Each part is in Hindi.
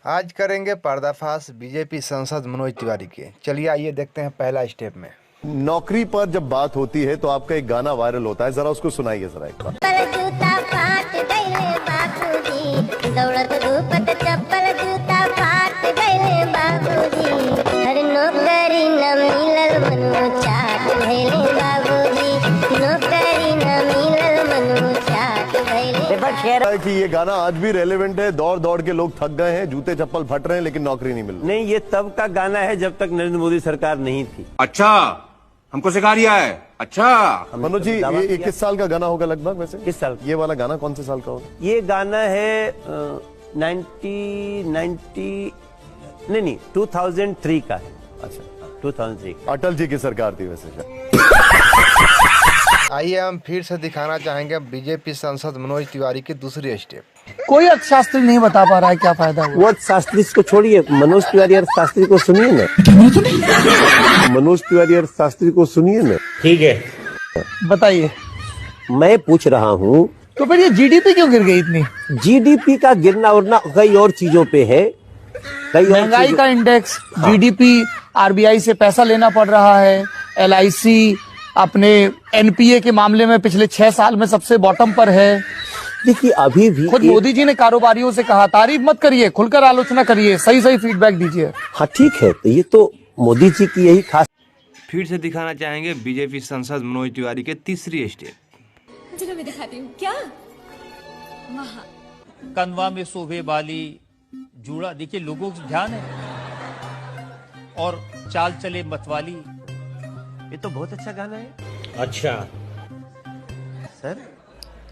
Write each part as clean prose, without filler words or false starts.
आज करेंगे पर्दाफाश बीजेपी सांसद मनोज तिवारी के। चलिए आइए देखते हैं पहला स्टेप में। नौकरी पर जब बात होती है तो आपका एक गाना वायरल होता है, जरा उसको सुनाइए जरा एक बार। कि ये गाना आज भी रेलेवेंट है, दौड़ दौड़ के लोग थक गए हैं, जूते चप्पल फट रहे हैं, लेकिन नौकरी नहीं मिल रही। नहीं, ये तब का गाना है जब तक नरेंद्र मोदी सरकार नहीं थी। अच्छा, हमको सिखा रिया है। अच्छा मनोज जी, ये किस साल का गाना होगा लगभग? वैसे किस साल? ये वाला गाना कौन से साल का होगा? ये गाना है 2003 का है। अच्छा, 2003। अटल जी की सरकार थी वैसे। आइए हम फिर से दिखाना चाहेंगे बीजेपी सांसद मनोज तिवारी की दूसरी स्टेप। कोई अर्थशास्त्री नहीं बता पा रहा है क्या फायदा हुआ। वो शास्त्री को छोड़िए, मनोज तिवारी और शास्त्री को सुनिए ना। मनोज तिवारी और शास्त्री को सुनिए ना। ठीक है, बताइए। मैं पूछ रहा हूँ तो फिर ये जीडीपी क्यों गिर गई इतनी? जीडीपी का गिरना उड़ना कई और चीजों पे है। महंगाई का इंडेक्स, जीडीपी, आरबीआई से पैसा लेना पड़ रहा है, एलआईसी अपने एनपीए के मामले में पिछले 6 साल में सबसे बॉटम पर है। देखिए, अभी भी खुद मोदी जी ने कारोबारियों से कहा, तारीफ मत करिए, खुलकर आलोचना करिए, सही सही फीडबैक दीजिए। हाँ ठीक है, तो ये तो मोदी जी की यही खास। फिर से दिखाना चाहेंगे बीजेपी सांसद मनोज तिवारी के तीसरी स्टेप। चलो मैं दिखाती हूँ। क्या कनवा में शोभे वाली जूड़ा, देखिए लोगों का ध्यान है, और चाल चले मतवाली। ये तो बहुत अच्छा गाना है। अच्छा सर,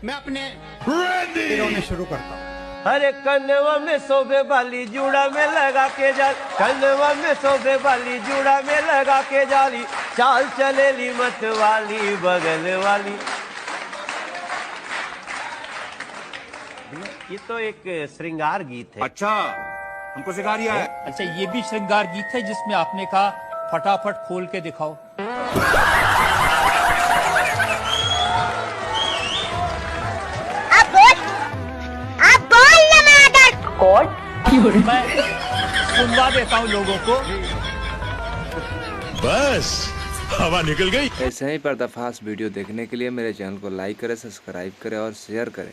मैं अपने में शुरू करता हूँ। अरे कनवा में शोभे वाली जूड़ा में लगा के जाली, कनवा में शोभे वाली जूड़ा में लगा के जाली, चाल चलेली मत वाली बगल वाली। ये तो एक श्रृंगार गीत है। अच्छा, हमको सिखा रिया है। अच्छा, ये भी श्रृंगार गीत है जिसमें आपने कहा फटाफट खोल के दिखाओ। आप बोल मैं सुनवा देता हूँ लोगों को। बस हवा निकल गई। ऐसे ही पर्दाफाश वीडियो देखने के लिए मेरे चैनल को लाइक करें, सब्सक्राइब करें और शेयर करें।